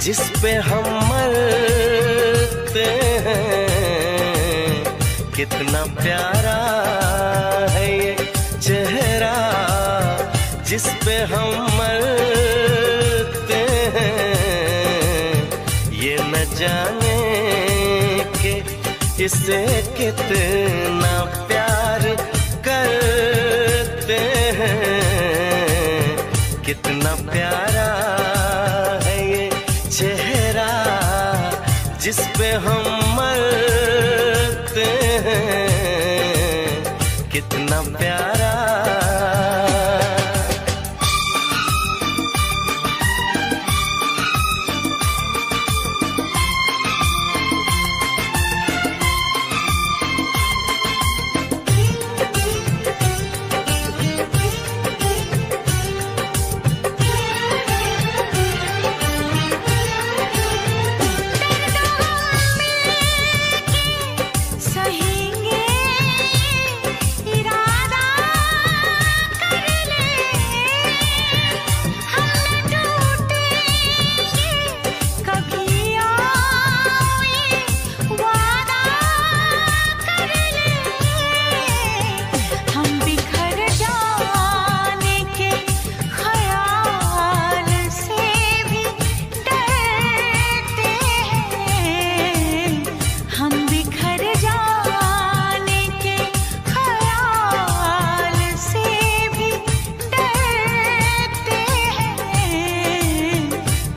जिस पे हम मरते हैं। कितना प्यारा है ये चेहरा जिस पे हम मरते हैं। ये न जाने कि इसे कितना प्यार करते हैं। कितना प्यारा है ये चेहरा जिस पे हम मरते हैं। कितना प्यारा।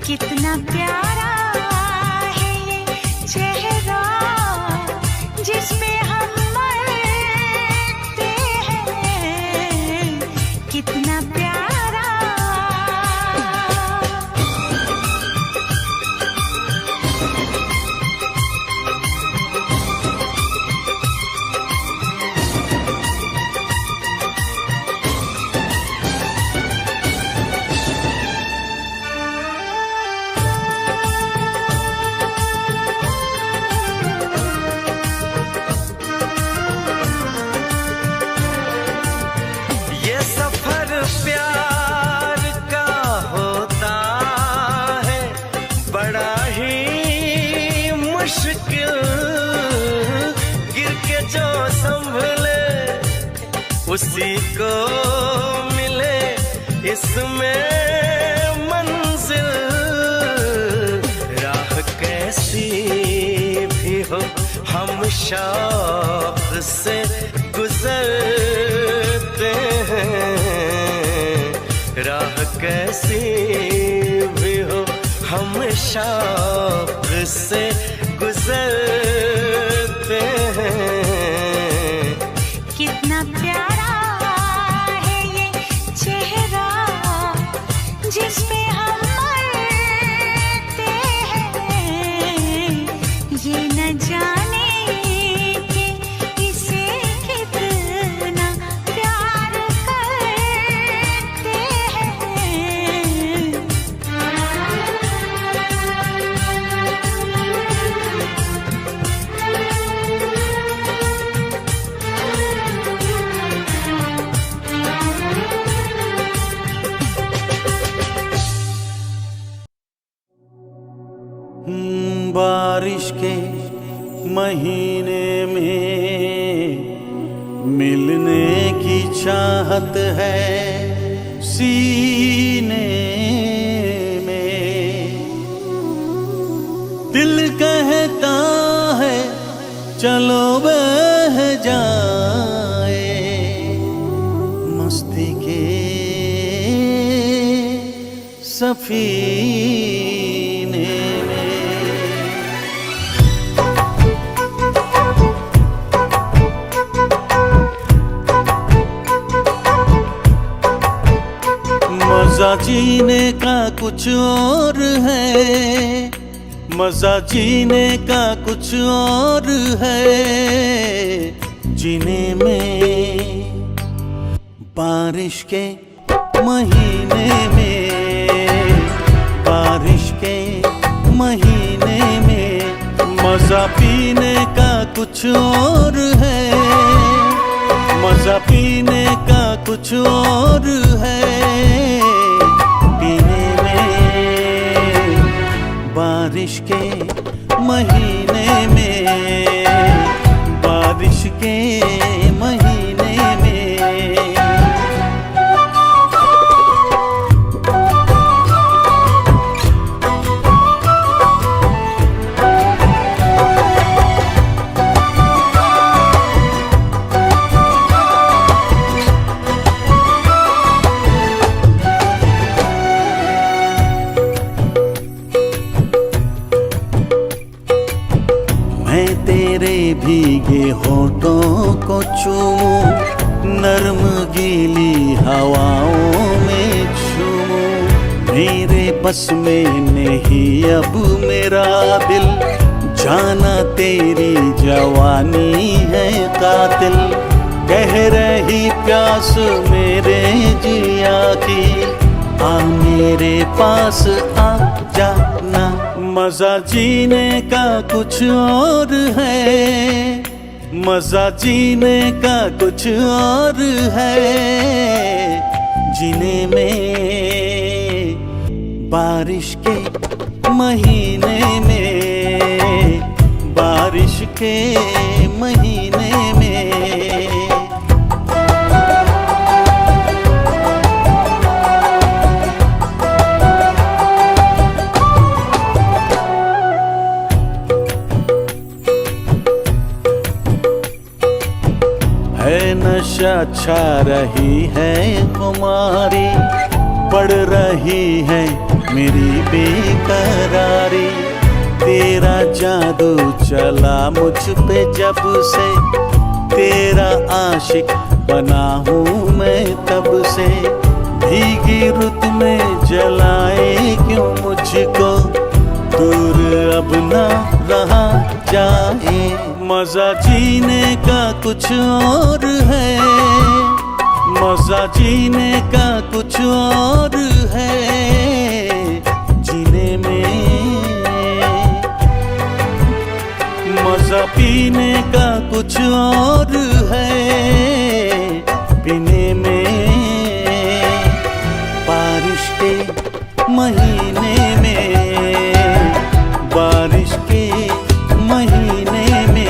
कितना प्यारा है ये चेहरा जिस पे हम मरते हैं। कितना प्यारा। प्यार का होता है बड़ा ही मुश्किल। गिर के जो संभले उसी को मिले इसमें मंजिल। राह कैसी भी हो हम शौक से गुजरते हैं। राह कैसी भी हो हम शौक से गुजरते हैं। कितना प्यारा है ये चेहरा जिस पे हम मरते हैं। ये न जाने कि इसे कितना प्यार करते हैं। बारिश के महीने में मिलने की चाहत है सीने में। दिल कहता है चलो बह जाए मस्ती के सफीने में। मजा जीने का कुछ और है, मजा जीने का कुछ और है। जीने में बारिश के महीने में, बारिश के महीने में मजा पीने का कुछ और है, मजा पीने का कुछ और है। पीने में बारिश के महीने में, बारिश के महीने में। मैं तेरे भीगे होठों को चूमूं, नर्म गीली हवाओं में झूमूं। मेरे बस में नहीं अब मेरा दिल, जाना तेरी जवानी है कातिल। कह रही प्यास मेरे जिया की, आ मेरे पास आ जाना। मजा जीने का कुछ और है, मजा जीने का कुछ और है। जीने में बारिश के महीने में, बारिश के महीने में। है नशा छा रही है खुमारी, पड़ रही है मेरी बेकरारी। तेरा जादू चला मुझ पे जब से, तेरा आशिक बना हूँ मैं तब से। भीगी रुत में जलाए क्यों मुझको, दूर अब ना रहा जाए। मजा जीने का कुछ और है, मजा जीने का कुछ और है। जीने में मजा पीने का कुछ और है, पीने में। बारिश के महीने में, बारिश के महीने में।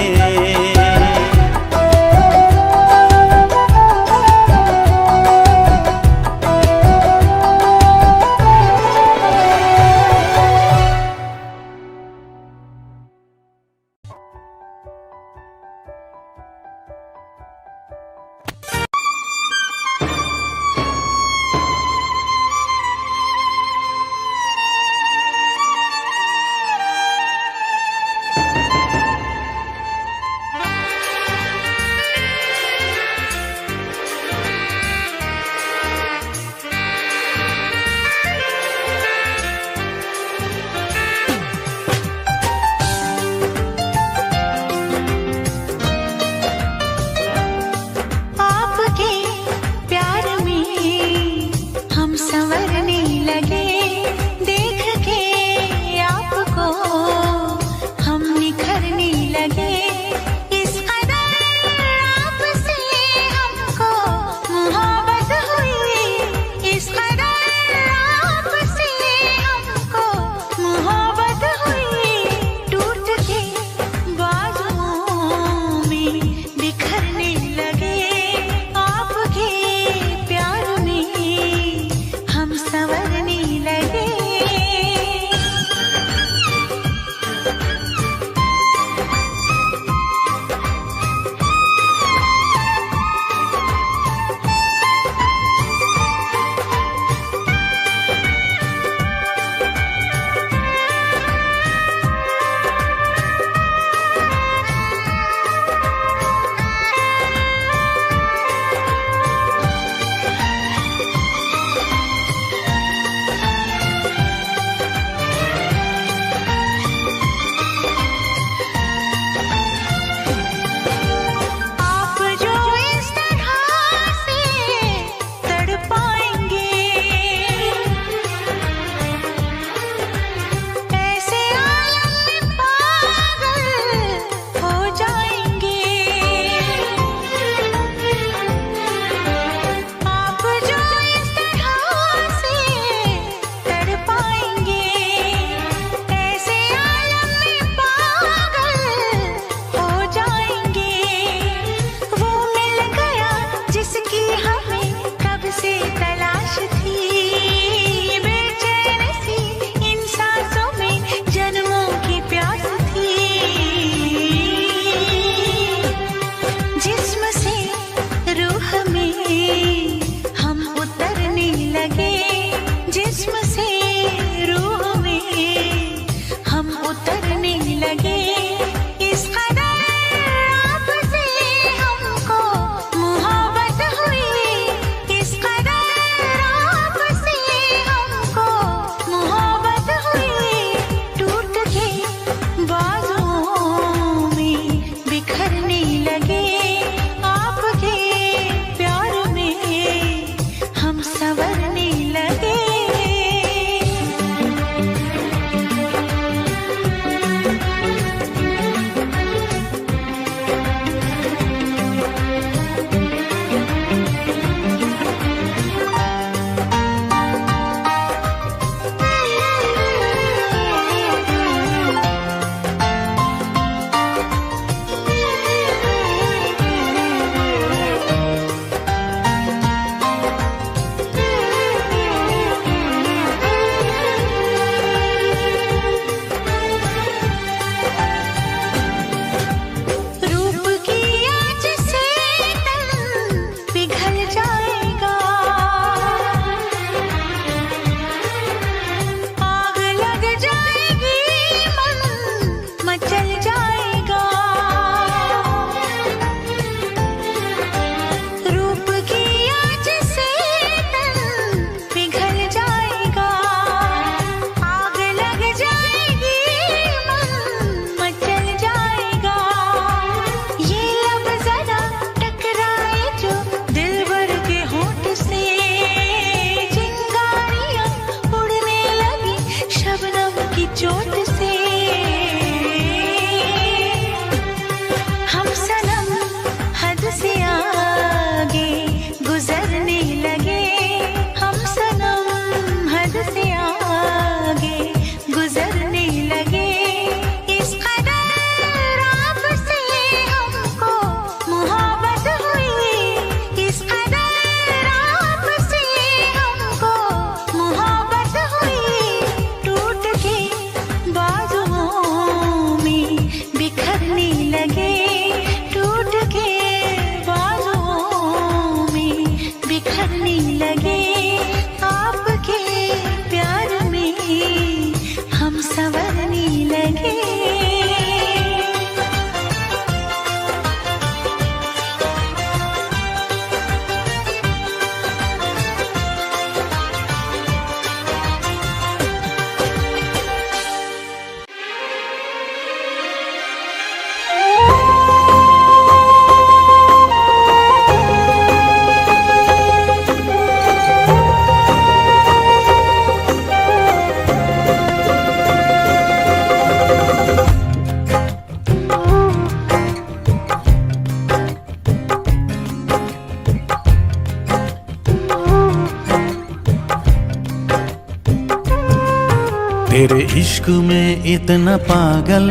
इश्क में इतना पागल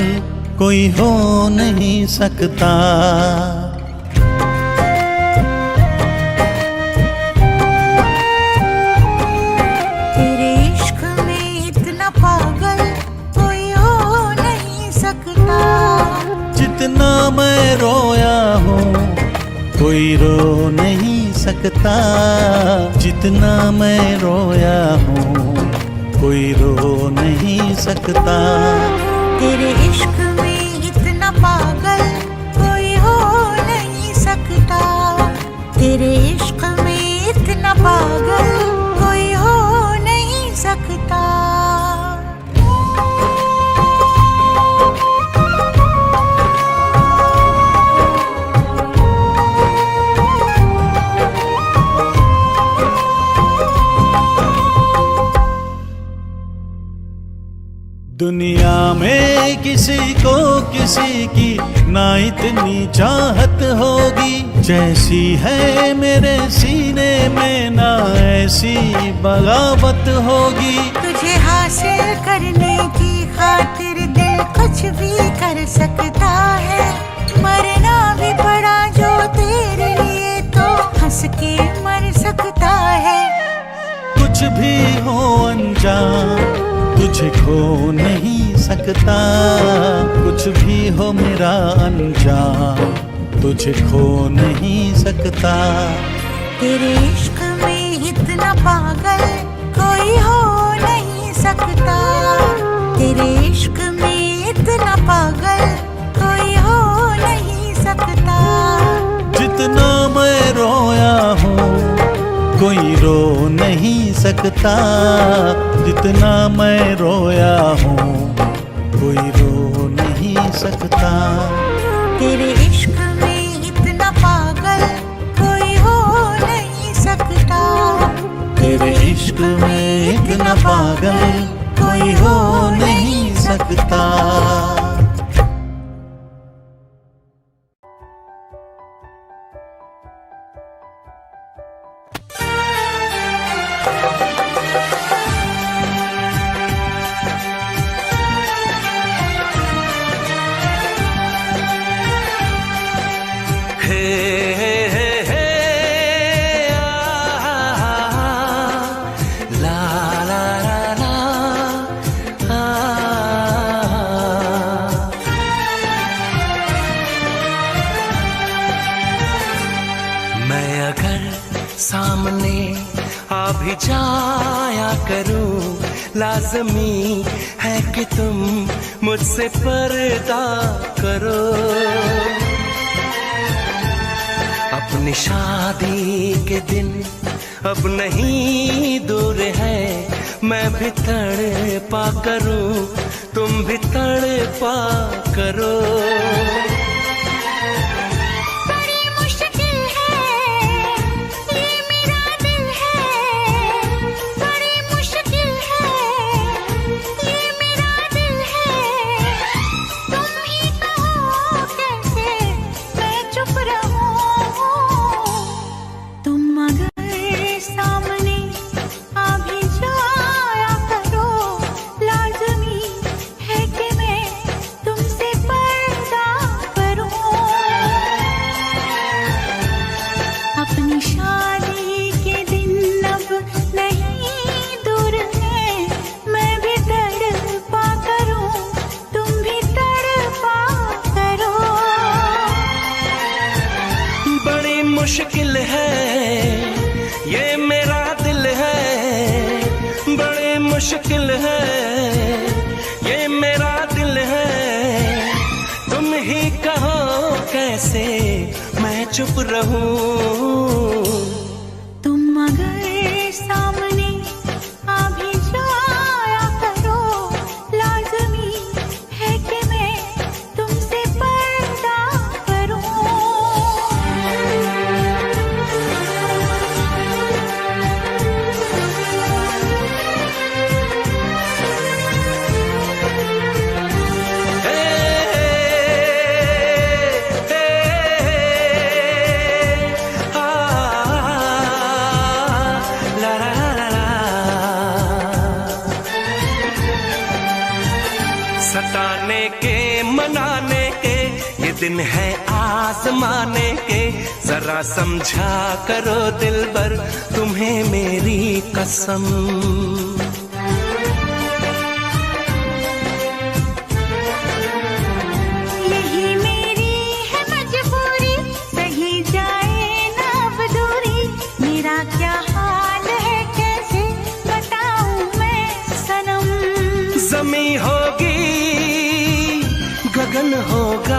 कोई हो नहीं सकता। तेरे इश्क में इतना पागल कोई हो नहीं सकता। जितना मैं रोया हूँ कोई रो नहीं सकता। जितना मैं रोया हूँ कोई रो नहीं सकता। तेरे इश्क में इतना पागल कोई हो नहीं सकता। तेरे इश्क में इतना पागल कोई हो नहीं सकता। दुनिया में किसी को किसी की ना इतनी चाहत होगी जैसी है मेरे सीने में, ना ऐसी बगावत होगी। तुझे हासिल करने की खातिर दिल कुछ भी कर सकता है। मरना भी पड़ा जो तेरे लिए तो हंस के मर सकता है। कुछ भी हो अनजान तुझे खो नहीं सकता। कुछ भी हो मेरा अनजान तुझे खो नहीं सकता। तेरे इश्क में इतना पागल कोई हो नहीं सकता। तेरे इश्क में इतना पागल कोई हो नहीं सकता। जितना मैं रोया हूँ कोई रो नहीं सकता। जितना मैं रोया हूँ कोई रो नहीं सकता। तेरे इश्क में इतना पागल कोई हो नहीं सकता। तेरे इश्क में इतना पागल कोई हो नहीं सकता। सामने आ भी जाया करूं, लाज़मी है कि तुम मुझसे पर्दा करो। अपनी शादी के दिन अब नहीं दूर है, मैं भी तड़पा करूं, तुम भी तड़पा करो। मुश्किल है ये मेरा दिल है, बड़े मुश्किल है ये मेरा दिल है। तुम ही कहो कैसे मैं चुप रहूं। तुम अगर सामने आ भी जाया करो, लाज़मी है कि मैं तुमसे पर्दा करूं। दिन है आजमाने के, जरा समझा करो दिलबर तुम्हें मेरी कसम। यही मेरी है मजबूरी, सही जाए ना अब दूरी, मेरा क्या हाल है कैसे बताऊं मैं सनम। ज़मीं होगी गगन होगा,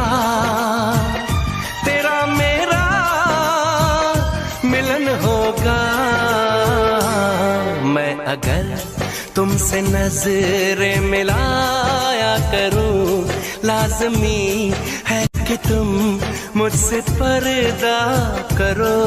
तेरा मेरा मिलन होगा। मैं अगर तुमसे नजरें मिलाया करूं, लाज़मी है कि तुम मुझसे पर्दा करो।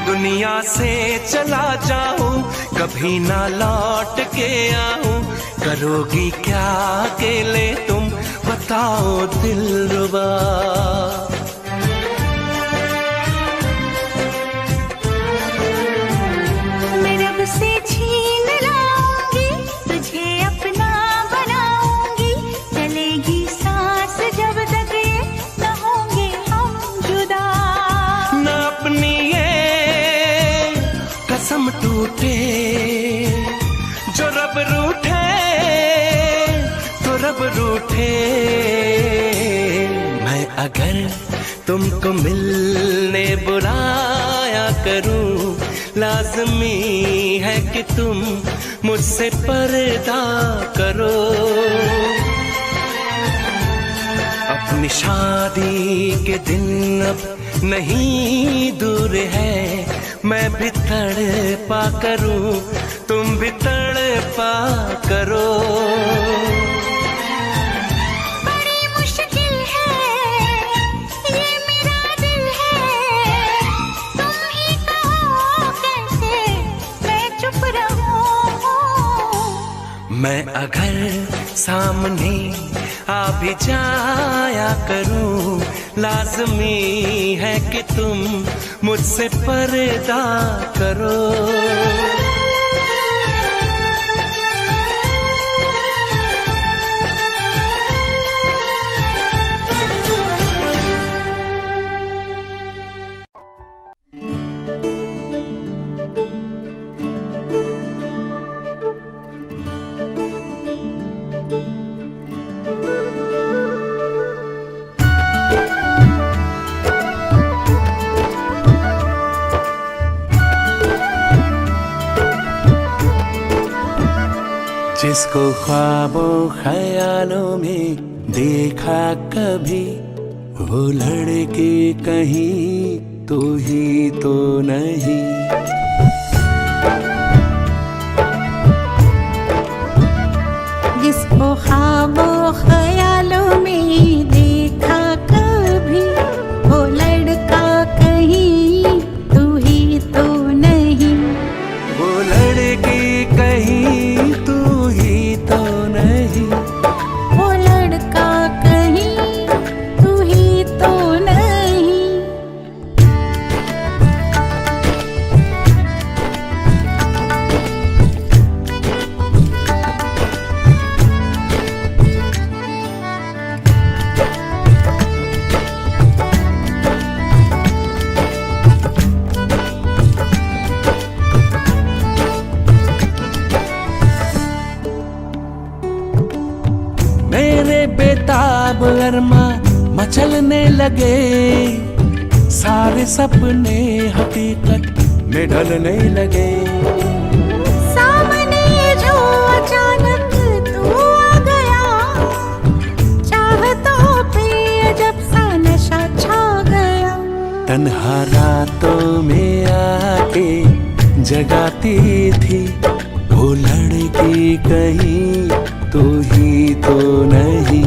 दुनिया से चला जाऊं, कभी ना लौट के आऊं, करोगी क्या अकेले तुम बताओ दिलरुबा। मैं रब से छीन लाऊंगी, तुझे अपना बनाऊंगी, चलेगी सांस जब तक ये न होंगे हम जुदा। न अपनी कसम टूटे, जो रब रूठे तो रब रूठे। मैं अगर तुमको मिलने बुलाया करूं, लाज़मी है कि तुम मुझसे पर्दा करो। अपनी शादी के दिन अब नहीं दूर है, मैं भी तड़पा करूं, तुम भी तड़पा करो। बड़ी मुश्किल है ये मेरा दिल है, तुम ही कहो कैसे मैं चुप रहूं। मैं अगर सामने आ भी जाया करूं, लाज़मी है कि तुम मुझसे पर्दा करो। जिसको ख्वाबों ख्यालों में देखा कभी, वो लड़के कहीं तो ही तो नहीं। जिसको ख्वाबों ख्यालों में देखा कभी, वो लड़का कहीं तू ही तो नहीं। वो लड़की कहीं तू ही तो नहीं। वो लड़का कहीं तू ही तो नहीं। मेरे बेताब अरमा मचलने लगे, सारे सपने हकीकत में ढलने लगे। सामने जो अचानक तू आ गया, चाहतों पे जब सा नशा छा गया। तन्हा रातों में आके जगाती थी, वो लड़की कहीं तू ही तो नहीं।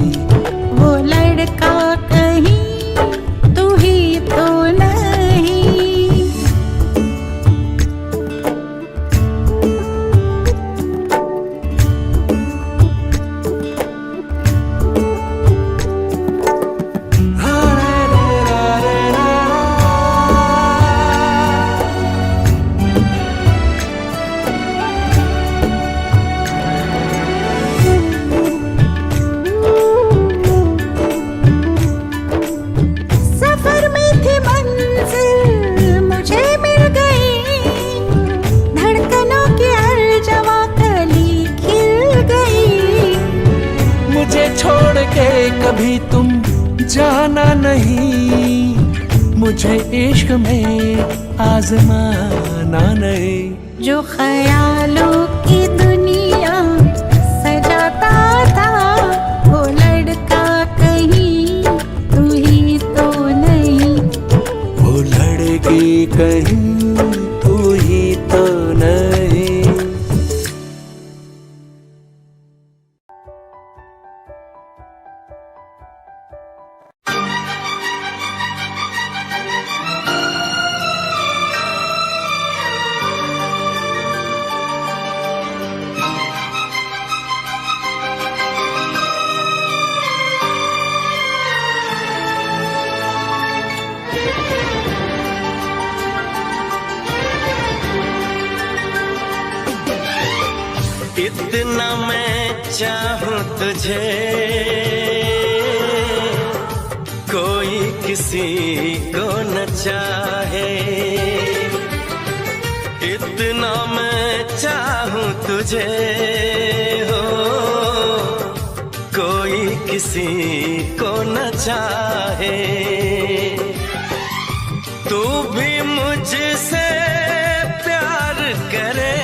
वो लड़का कहीं तू ही तो नहीं। मुझे इश्क में आजमाना नहीं। जो ख्यालों की दुनिया सजाता था वो लड़का कहीं तू ही तो नहीं। वो लड़की कहीं तू ही तो नहीं। इतना मैं चाहूं तुझे कोई किसी को न चाहे। इतना मैं चाहूं तुझे हो कोई किसी को न चाहे। तू भी मुझसे प्यार करे,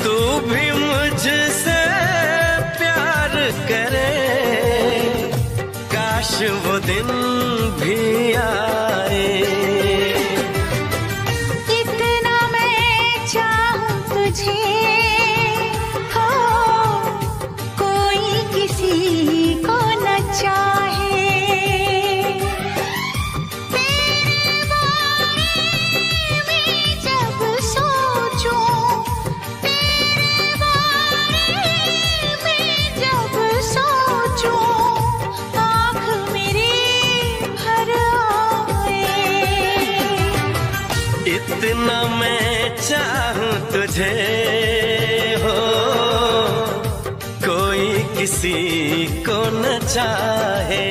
तू भी मुझसे प्यार करे। काश वो दिन भी आए। इतना मैं चाहूं तुझे हो कोई किसी को न चाहे। तेरे बारे में जब सोचूं, तेरे बारे में जब सोचूं, आँख मेरी भर आए। इतना मैं चाहूं तुझे हो कोई किसी को न चाहे।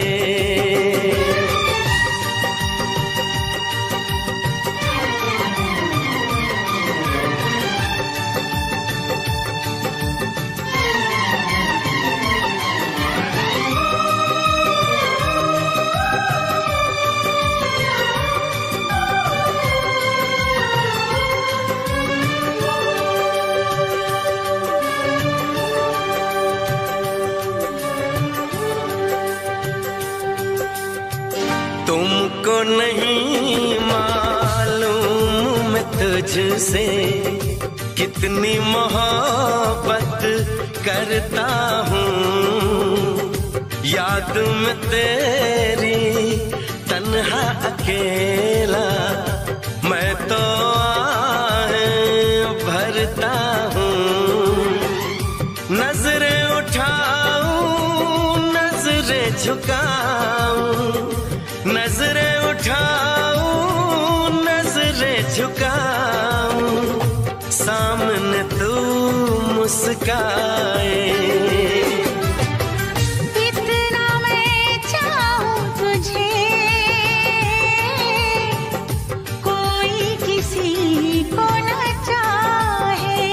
तुमको नहीं मालूम मैं तुझसे कितनी मोहब्बत करता हूँ। याद में तेरी तन्हा अकेला मैं तो आहें भरता हूँ। नजरें उठाऊं नजरें झुकाऊं, नजरें उठाऊं नजरें झुकाऊं, सामने तू मुस्काए। इतना मैं चाहूं तुझे कोई किसी को न चाहे।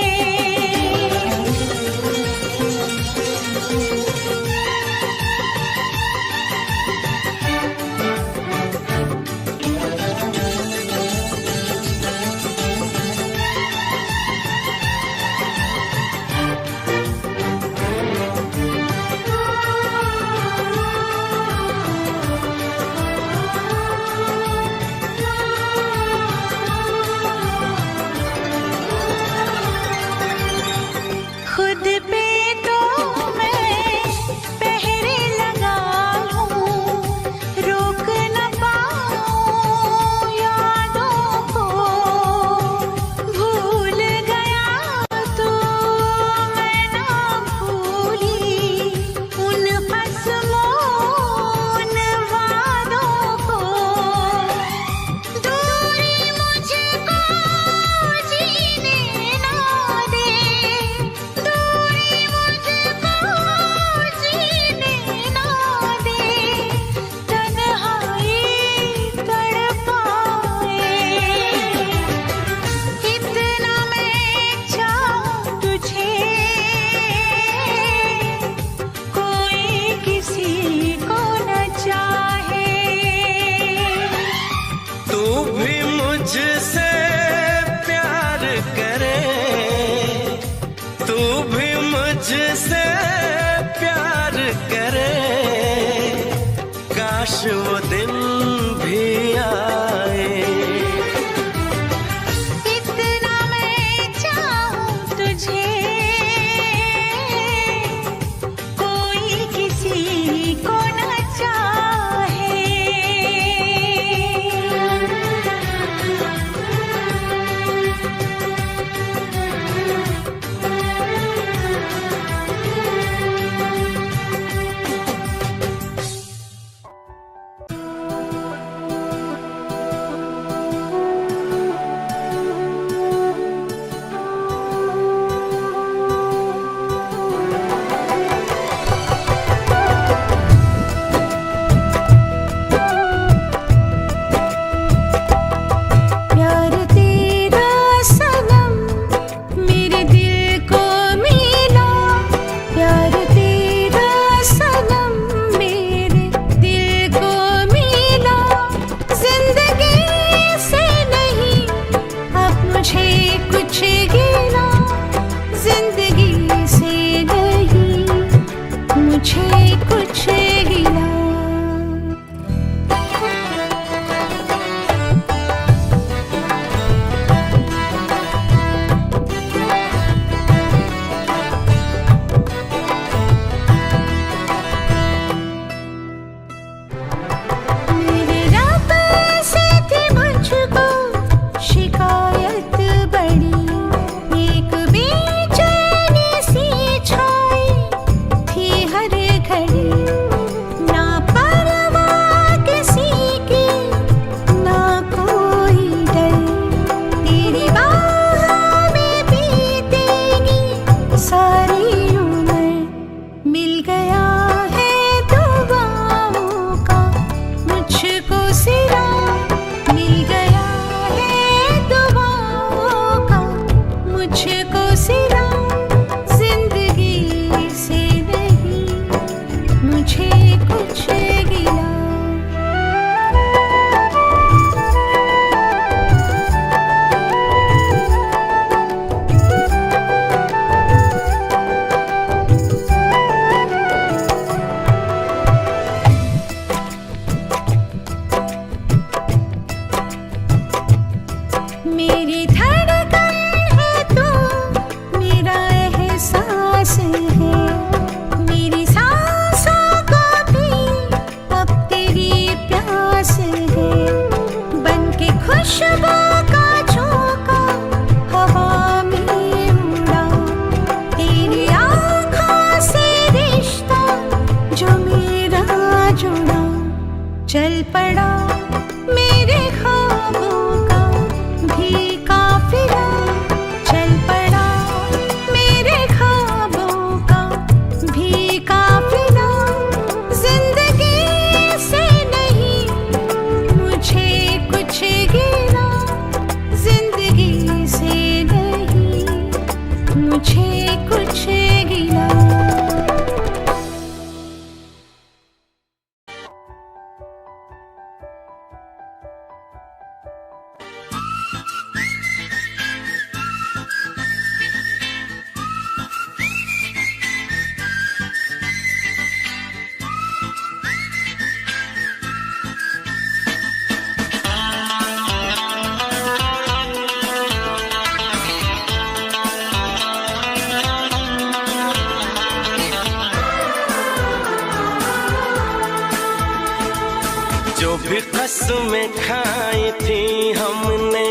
भी कसमें खाई थी हमने,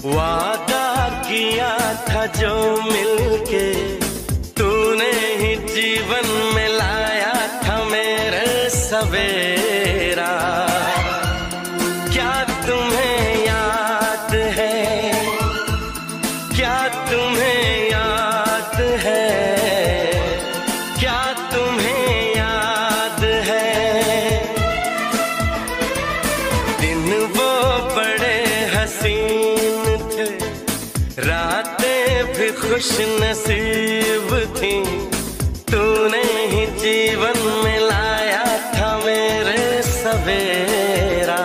वादा किया था जो मिलके, तूने ही जीवन में लाया था मेरे सवेरा। क्या तुम्हें याद है, क्या तुम्हें याद है, क्या तुम्हें याद है, दिन वो बड़े हसीन थे, रातें भी खुश नसीब थी, तूने ही जीवन में लाया था मेरे सवेरा।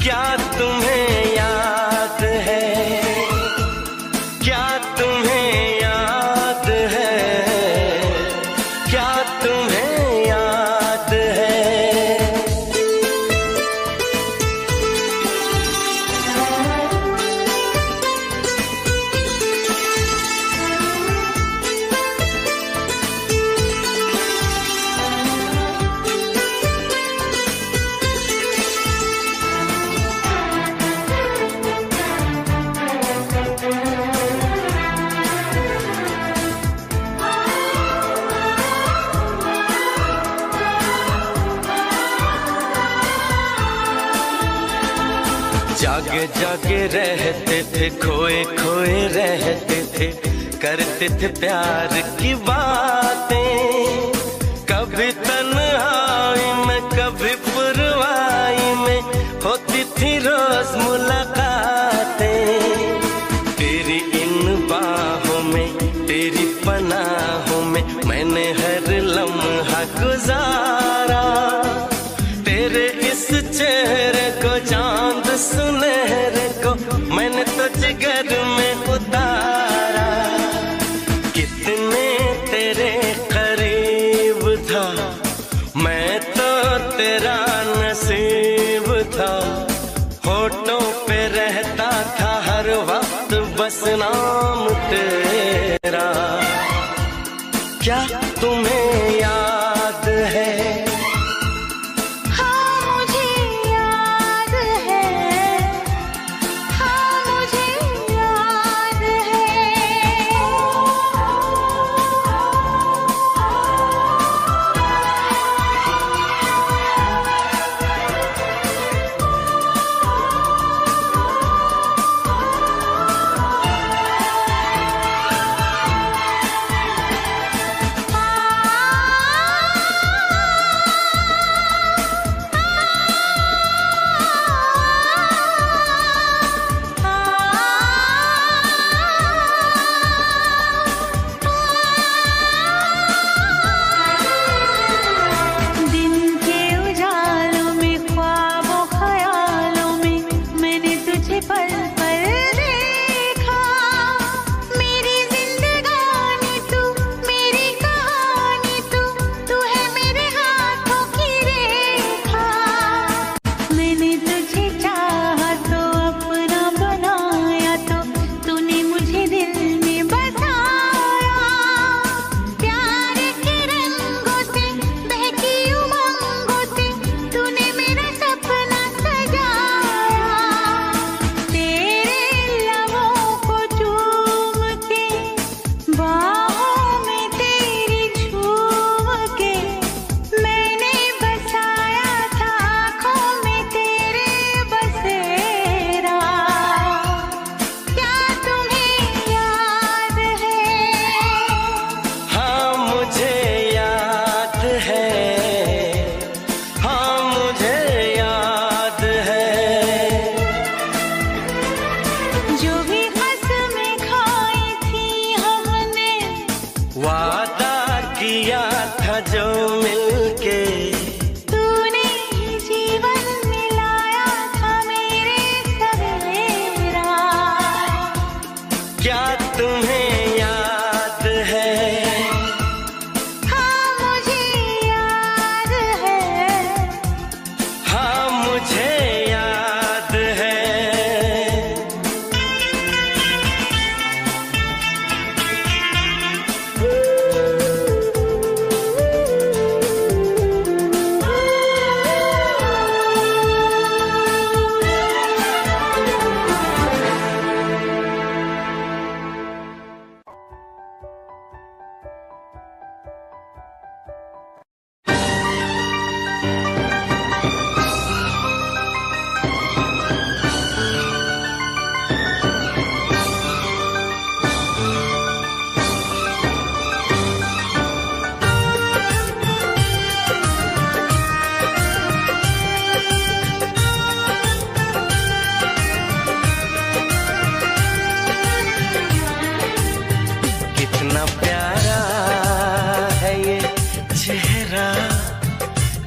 क्या तुम्हें याद है, क्या तुम्हें याद है, क्या तुम्हें याद है। जागे जागे रहते थे, खोए खोए रहते थे, करते थे प्यार की बातें, कभी तन्हाई में कभी पुरवाई में होती थी रोज मुलाकातें। तेरी इन बाहों में, तेरी पनाहों में मैंने हर लम्हा गुजारा, तेरे इस चेहरे को, चांद सुनहरे को मैंने तो जिगर में उतारा। कितने तेरे करीब था, मैं तो तेरा नसीब था, होठों पे रहता था हर वक्त बस नाम तेरा। क्या तुम्हें याद है,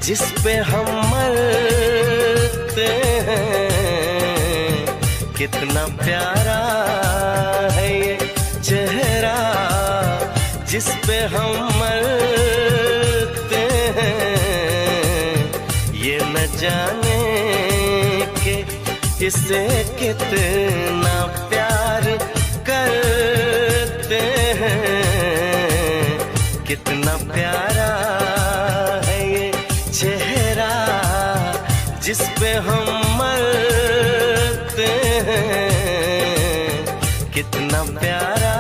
जिस पे हम मरते हैं। कितना प्यारा है ये चेहरा जिस पे हम मरते हैं। ये न जाने कि इसे कितना प्यार करते हैं। कितना प्यारा है ये चेहरा जिस पे हम मरते हैं। कितना प्यारा।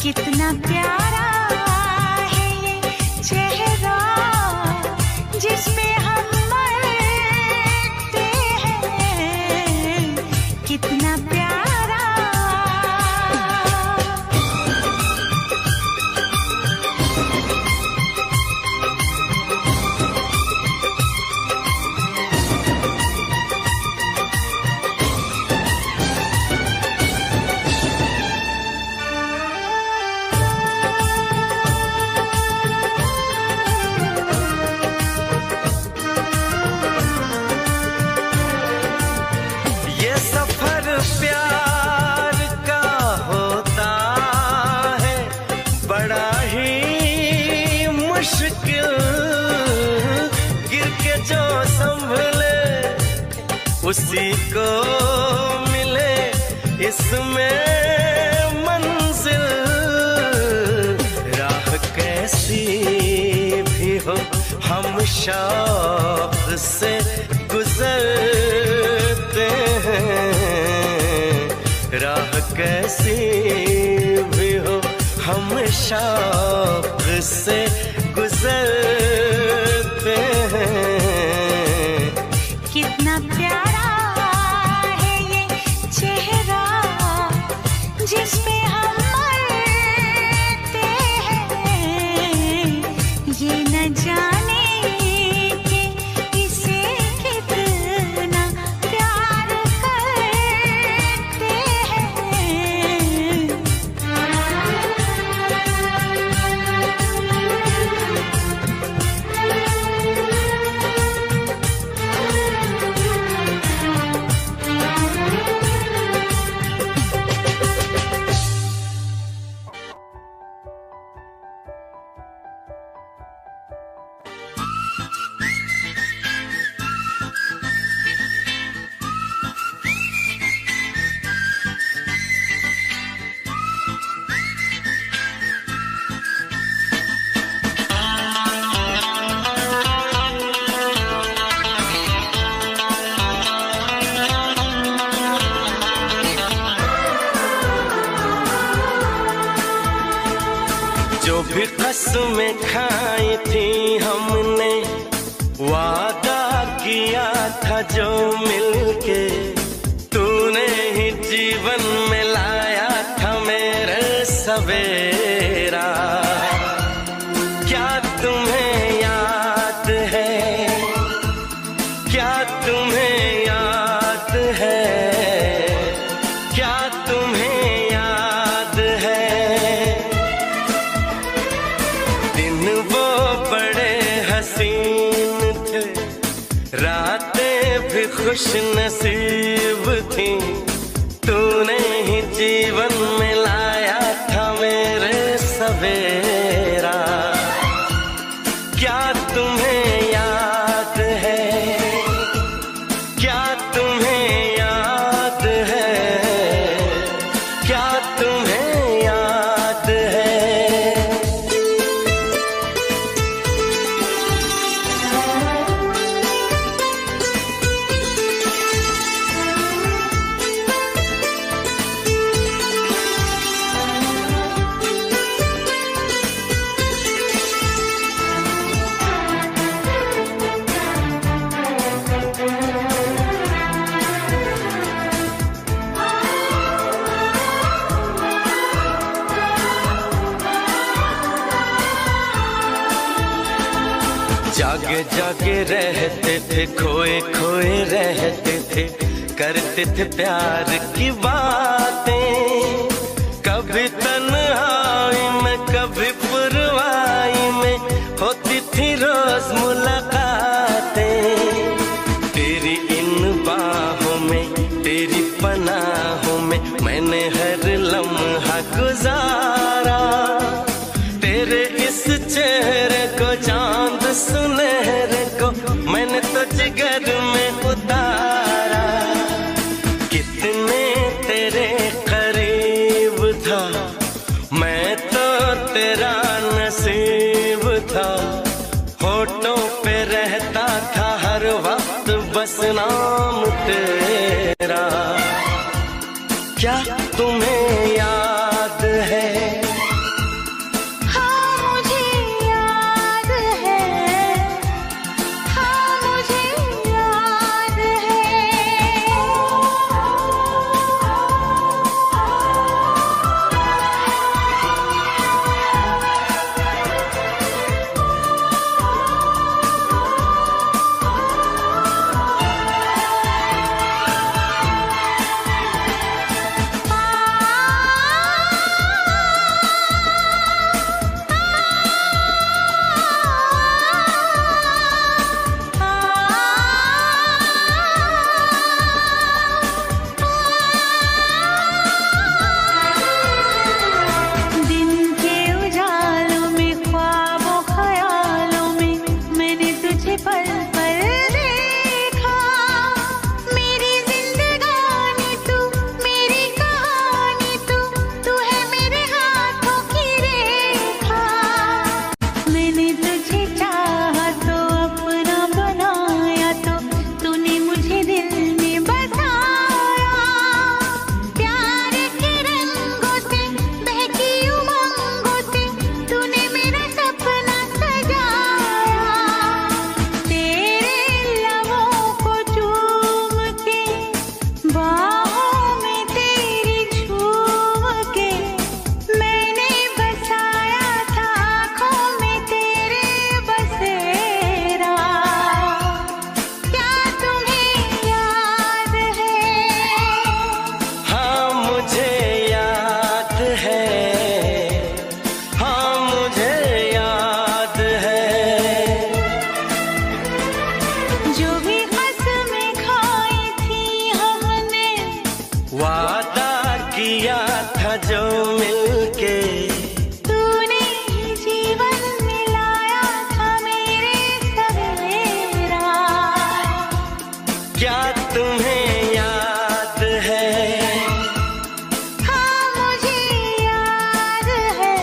कितना प्यारा है ये चेहरा जिस पे हम मरते हैं। कितना प्यारा। प्यार का होता है बड़ा ही मुश्किल। गिर के जो संभले उसी को मिले इसमें मंजिल। राह कैसी भी हो हम शौक से गुजरते हैं। राह कैसी भी हो हम शौक से गुजरते हैं। कितना प्यारा है ये चेहरा जिस पे हम मरते हैं। ये न जाने कि इसे कितना प्यार करते हैं। जो भी कसमें खाई थी हमने वादा किया था जो मिलके तूने ही जीवन में लाया था मेरे सवेरा। क्या तुम्हें याद है? क्या तुम्हें याद है? क्या तुम्हें याद है? दिन वो बड़े हसीन थे, रातें भी खुश नसीब थी। तूने ही जीवन में लाया था मेरे सवेरे। जागे जागे रहते थे, खोए खोए रहते थे, करते थे प्यार की बातें। कभी तन्हाई में कभी पुरवाई में होती थी रोज मुलाकातें। तेरी इन बाहों में तेरी पनाहों में मैंने हर लम्हा गुजारा। तेरे इस चेहरे को चांद सुनहरे को मैंने तो जिगर में उतारा। कितने तेरे करीब था मैं तो तेरा नसीब था। होठों पे रहता था हर वक्त बस नाम तेरा। क्या तुम्हें याद है? हाँ मुझे याद है, हाँ मुझे याद है। दिन के उजालों में ख्वाबों ख्यालों में मैंने तुझे पल पल देखा। मेरी जिंदगानी तू, मेरी कहानी तू, तू है मेरे हाथों की रेखा। मैंने तुझे चाहा तो अपना बनाया तो तूने मुझे दिल में बसाया। प्यार के रंगों से बहकी उमंगों से तूने मेरा सपना सजाया। तेरे लबों को चूम के बाहों में तेरी झूम के मैंने बसाया था आँखों में तेरे बसेरा। क्या तुम्हें याद है? हाँ मुझे याद है, हाँ मुझे याद है। जो भी कसमें खाई थी हमने, वादा किया था जो मिलके, तूने ही जीवन मिलाया था मेरे सवेरा। क्या तुम्हें याद है? हाँ मुझे याद है,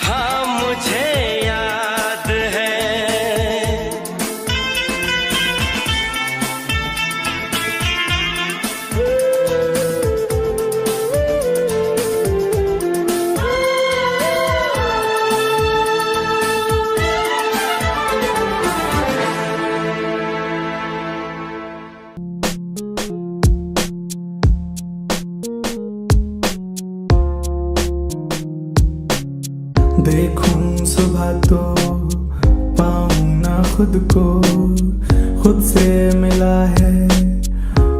हाँ मुझे याद है। देखूं सुबह तो पाऊं ना खुद को, खुद से मिला है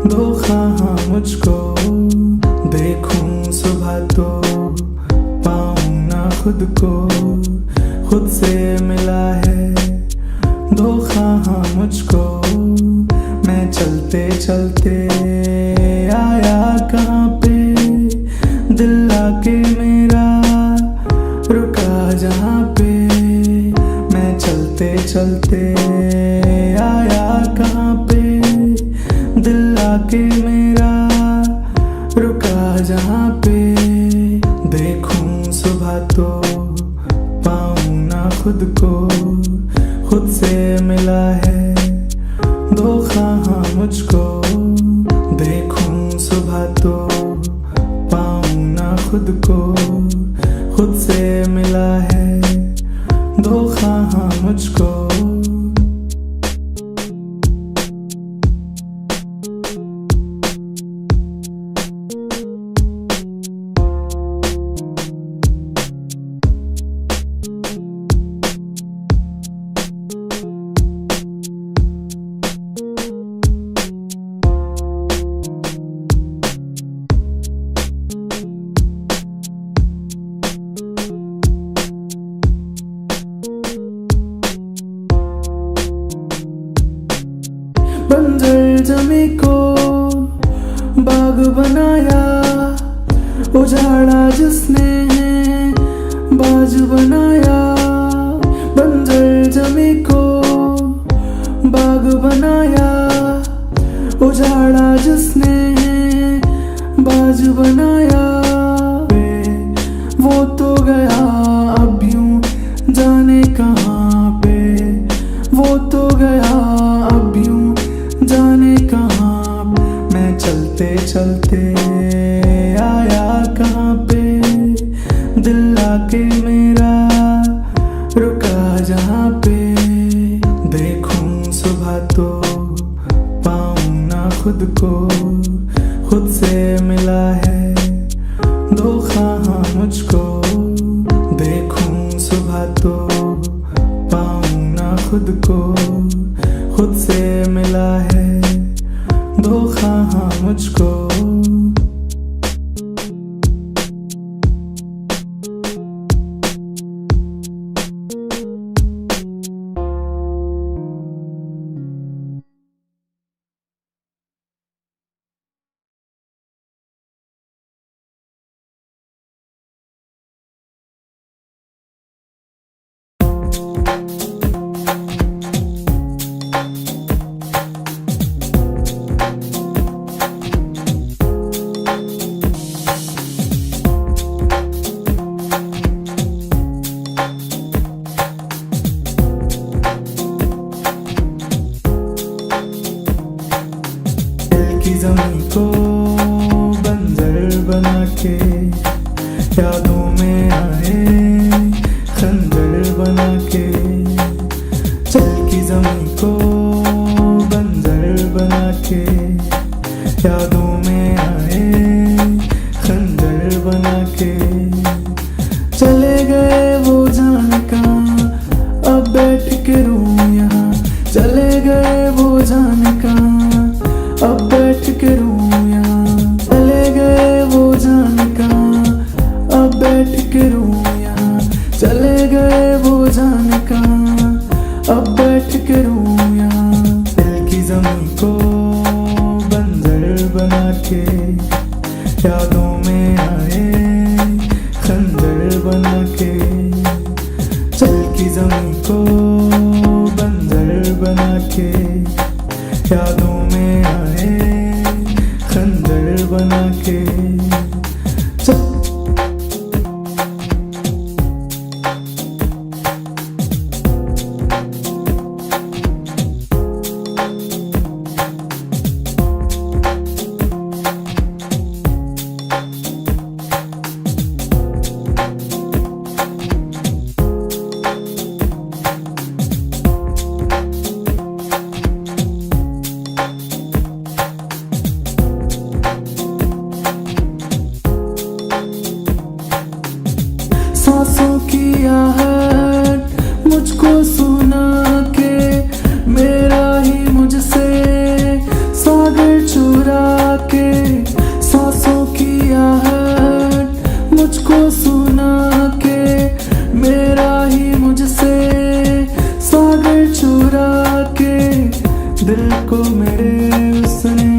धोखा हाँ मुझको। देखूं सुबह तो पाऊं ना खुद को, खुद से मिला है धोखा हाँ मुझको। मैं चलते चलते आया कहाँ पे, दिल आके मेरा रुका जहाँ पे। मैं चलते चलते आया कहाँ पे, दिल आके मेरा रुका जहाँ पे। देखूं सुबह तो पाऊं ना खुद को, खुद से मिला है धोखा हाँ मुझको। देखूं सुबह तो पाऊं ना खुद को, खुद से मिला है धोखा हाँ मुझको। जमी को बाग बनाया, उजाड़ा जिसने बाज बनाया। बंजर जमी को बाग बनाया, उजाड़ा जिसने बाज बनाया। वो तो गया अब यूं जाने कहाँ पे, वो तो गया अब यूं जाने कहाँ। मैं चलते चलते आया कहाँ पे, दिल आके मेरा रुका जहाँ पे। देखूं सुबह तो पाऊं ना खुद को, खुद से मिला है धोखा हाँ मुझको। देखूं सुबह तो पाऊं ना खुद को, खुद से मिला है धोखा हाँ मुझको। की जमीन को बंजर बना के यादों में आए खंजर बना के। चल की जमीन को बंजर बना के यादों में आए खंजर बना के। चले गए वो जान कहाँ, अब बैठ के रूं यहाँ। चले गए वो जान कहाँ, अब बैठ के रूं यहाँ। चले गए वो जान कहाँ, अब बैठ के रूं यहाँ। चले गए वो जान कहाँ, अब बैठ के रूं यहाँ। दिल की जमीन को बंजर बना के यादों में आए खंजर बना के। चल की जमीन को बंजर बना के यादों में आए खंजर बना के। सांसों की आहट मुझको सुना के, मेरा ही मुझसे सागर चुरा के। सांसों की आहट मुझको सुना के, मेरा ही मुझसे सागर चुरा के। दिल को मेरे उसने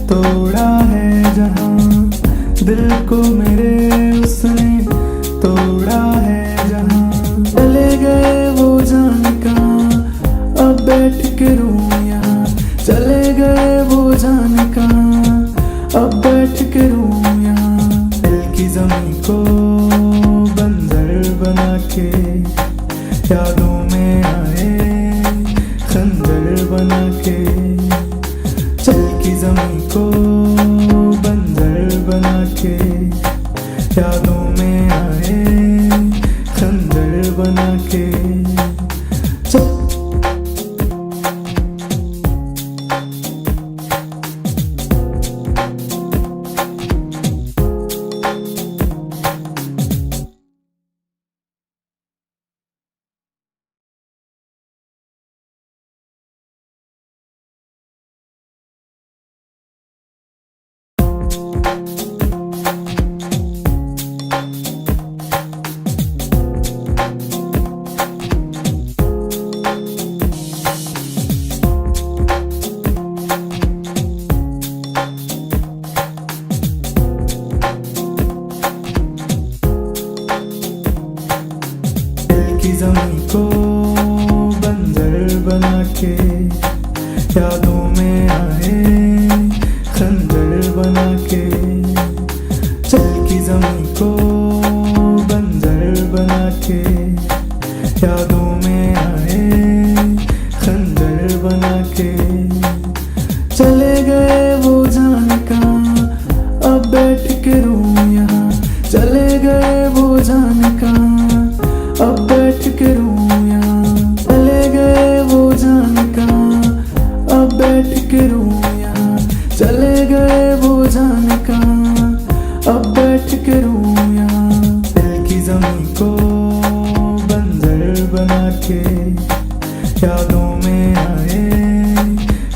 तोड़ा है जहाँ, दिल को मेरे उसने तोड़ा है जहाँ। चले गए वो जान कहाँ, अब बैठ के रूं यहाँ। चले गए वो जान कहाँ, अब बैठ के रूं यहाँ। दिल की जमीन को बंजर बना के यादों में आए खंजर बना के। चल की जमीन को बंजर बना के यादों में आए खंजर बना के। यादों में आए खंजर बना के, चल की जमीन को बंजर बना के, यादों में आए खंजर बना के। चले गए वो जाने कहाँ, अब बैठ के रोऊं यहाँ। चले गए वो जाने कहाँ, अब बैठ के रोऊं यहाँ। चले गए वो जाने कहाँ, अब बैठ के रोऊं यहाँ। चले गए वो जाने कहाँ, अब बैठ के रोऊं यहाँ। दिल की जमीन को बंजर बना के, यादों में आए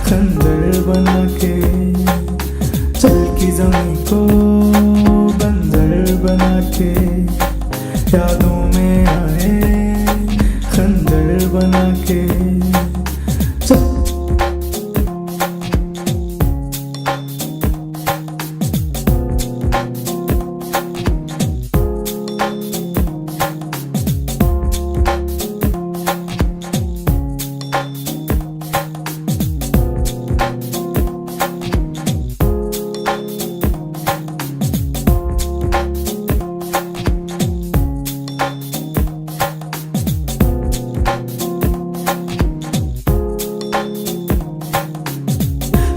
खंजर बना के, चल की जमीन को बंजर बना के, यादों में आए खंजर बना के।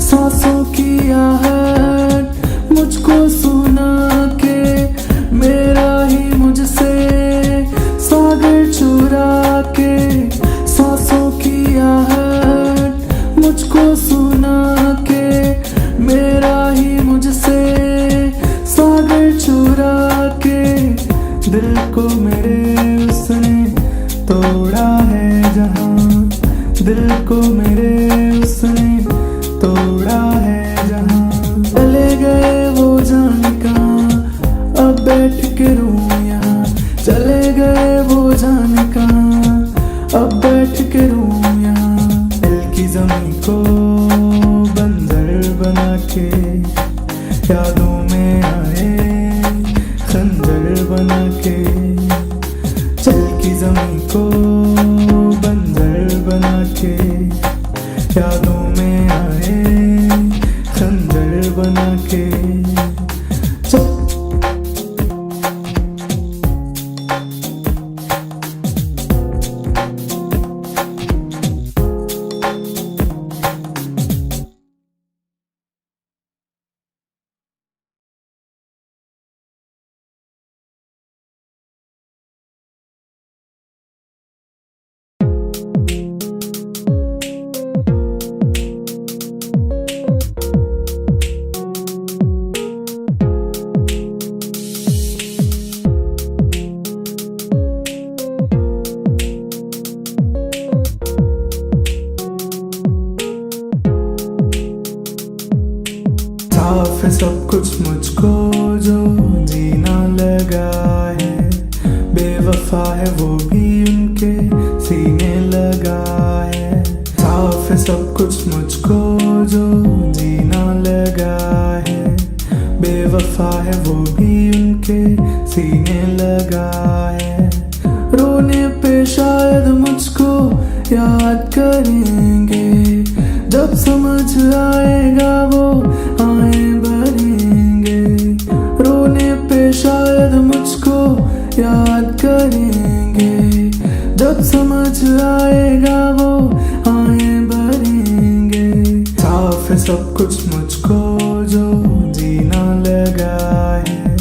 सांसों की आहट मुझको सुना के, मेरा ही मुझसे सागर चुरा के। सांसों की आहट मुझको सुना के, मेरा ही मुझसे सागर चुरा के। दिल को मेरे उसने तोड़ा है जहाँ, दिल को मेरे उसने तोड़ा है जहाँ। चले गए वो जाने कहाँ, अब बैठ के रोऊं यहाँ। चले गए वो जाने कहाँ, अब बैठ के रोऊं यहाँ। दिल की जमीन को बंजर बना के, यादों में आए खंजर बना के, चल की जमीन को बंजर बना के, यादों में आए खंजर बना के। साफ है सब कुछ मुझको जो जीना लगा है, बेवफा है वो भी उनके सीने लगा है। साफ है सब कुछ मुझको जो जीना लगा है, बेवफा है वो भी उनके सीने लगा है। रोने पे शायद मुझको याद करेंगे, जब समझ आएगा वो आए भरेंगे। रोने पे शायद मुझको याद करेंगे, जब समझ आएगा वो आए भरेंगे। साफ है सब कुछ मुझको जो जीना लगा है,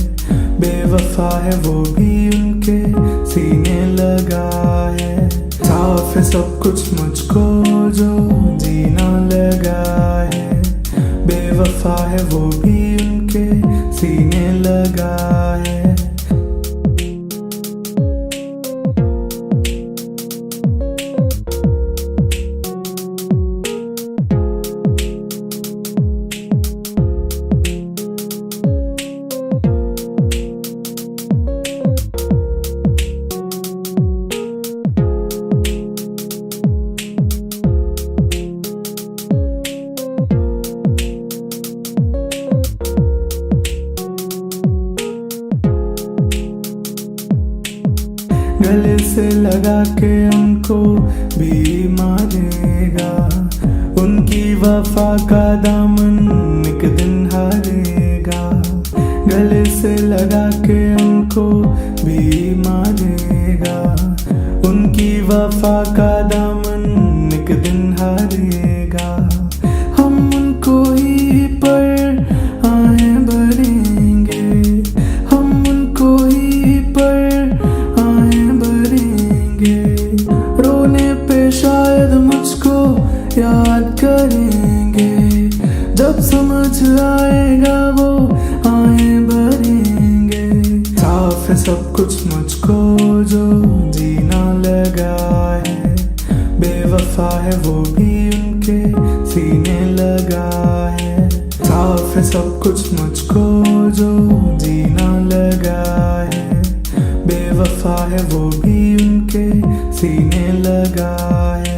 बेवफा है वो भी उनके सीने लगा है। साफ है सब कुछ मुझको जो जीना लगा है, बेवफा है वो भी उनके सीने लगा है। गले से लगा के उनको भी मारेगा, उनकी वफा का दामन एक दिन हारेगा, गले से लगा के उनको भी मारेगा। उनकी वफा का दामन एक दिन हारेगा, हम उनको ही पर आए भरेंगे, हम उनको ही पर आए भरेंगे। रोने पे शायद मुझको याद करेंगे, जब समझ आएगा वो आए भरेंगे। साफ है सब कुछ मुझको जो जीना लगा है, बेवफा है वो भी उनके सीने लगा है। साफ है सब कुछ मुझको जो जीना लगा है, बेवफा है वो भी उनके सीने लगा है।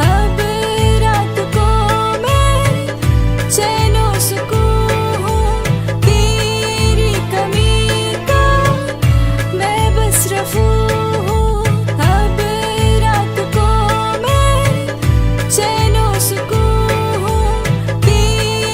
अब रात को मैं चैनो सुकून हूँ, तेरी कमी का मैं बस रफू हूँ। अब रात को मैं चैनो सुकून हूँ, तेरी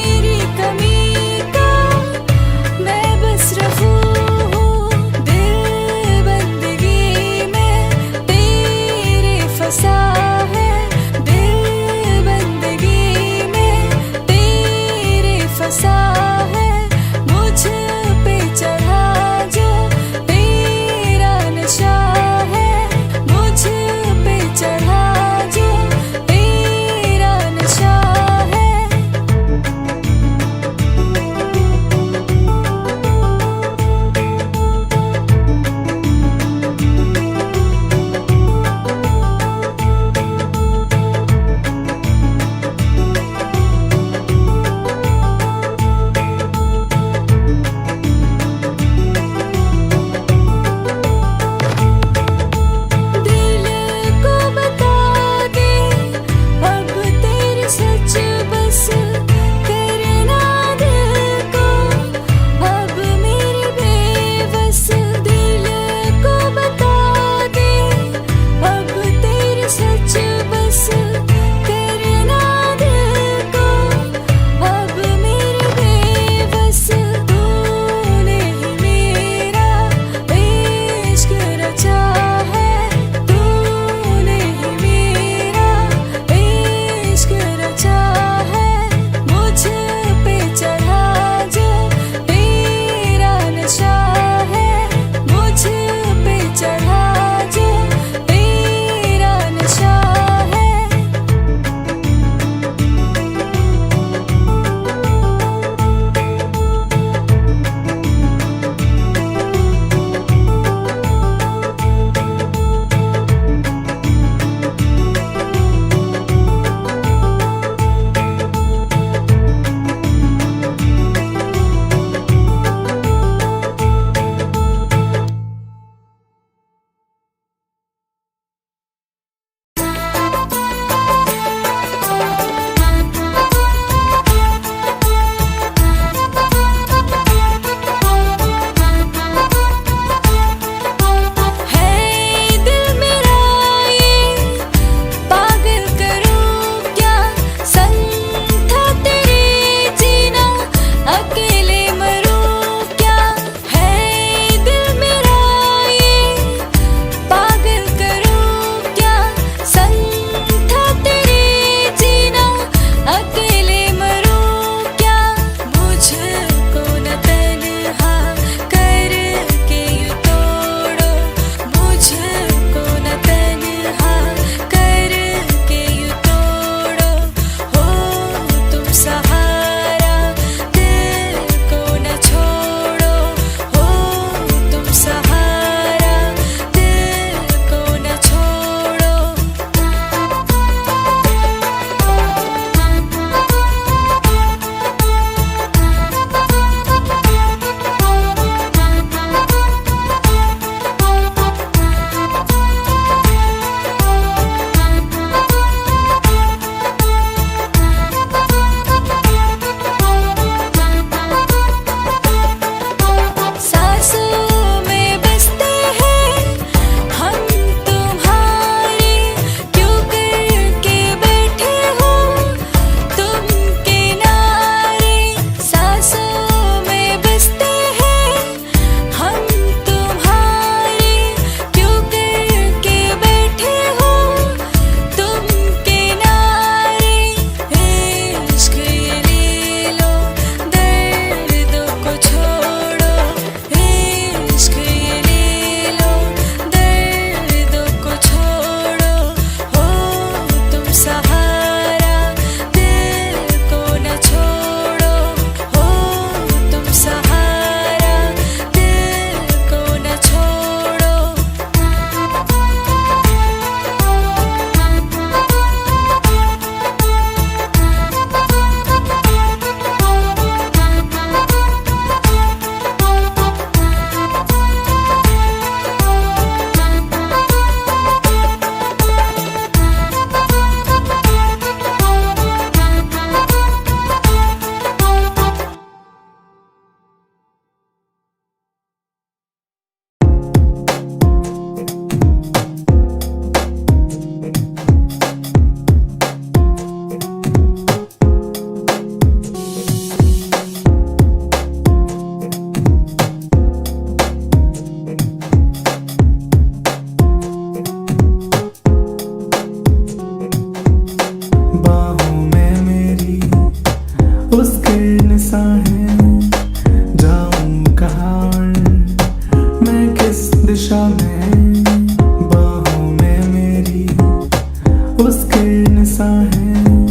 सा है,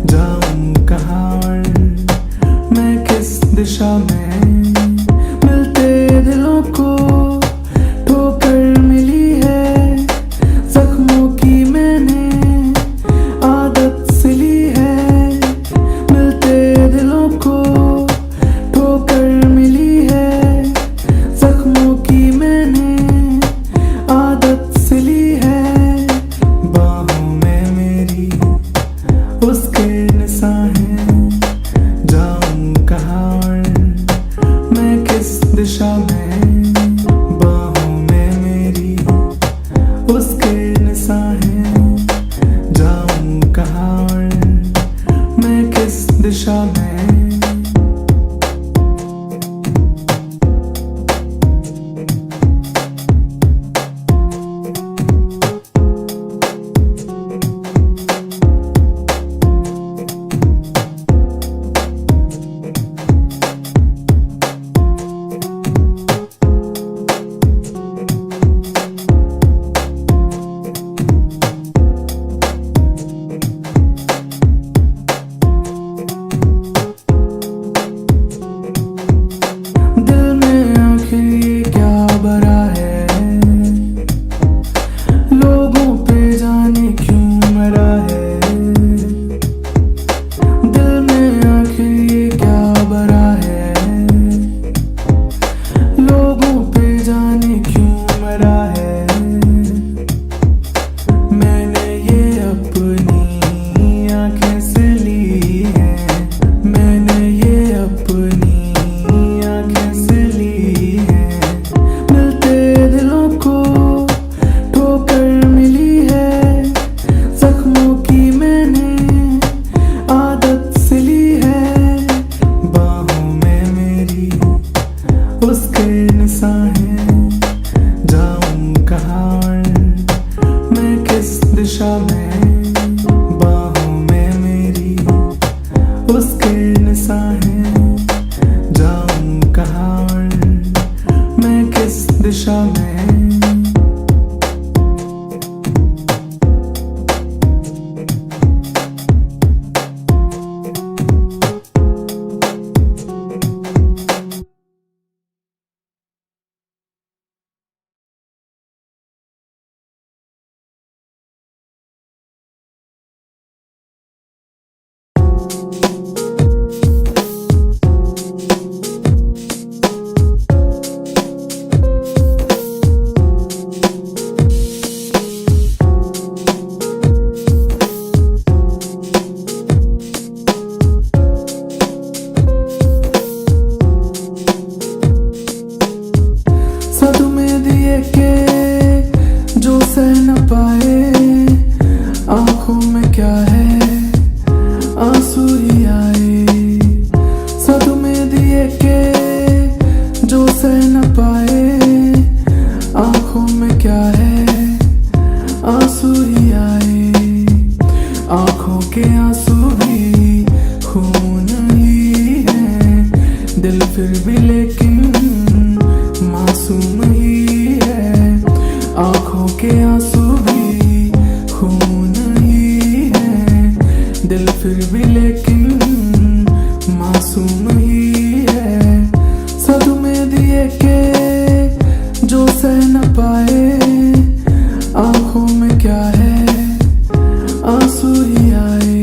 जाऊं कहाँ और मैं किस दिशा में। मिलते दिलों को ठोकर मिली है, जख्मों की मैंने आदत सिली है। मिलते दिलों को ठोकर मिली है, जख्मों की मैंने आदत सिली है। बाहों में मेरी उसके निशान हैं, जाऊं कहाँ और मैं किस दिशा में। बाहों में मेरी उसके निशान हैं, जाऊं कहाँ और मैं किस दिशा में। दिल में आखिर ये क्या भरा है, लोगों पे जाने क्यों मरा है। दिल में आखिर ये क्या भरा है, लोगों पे जाने क्यों मरा है। मैंने ये अपनी आंखें से ली है, मैंने ये अपनी आंखें से ली है। मिलते दिलों को ठोकर मिली है, जख्मों की मैंने आदत सिली है। बाहों में मेरी उसके निशान हैं, जाऊं कहाँ और मैं किस दिशा में। बाहों में मेरी उसके निशान हैं, जाऊं कहाँ और मैं किस दिशा में। सदमे दिए के जो सह न पाए, आंखों में क्या है आंसू ही आए। सदमे दिए के जो सह न पाए, आंखों में क्या है आंसू ही आए। आंखों के आंसू भी खून ही है, दिल फिर भी लेकिन मासूम ही है। आंखों के आंसू भी खून ही है, दिल फिर भी लेकिन मासूम ही है। सदमे दिए के जो सह न पाए, आंखों में क्या है आंसू ही आए।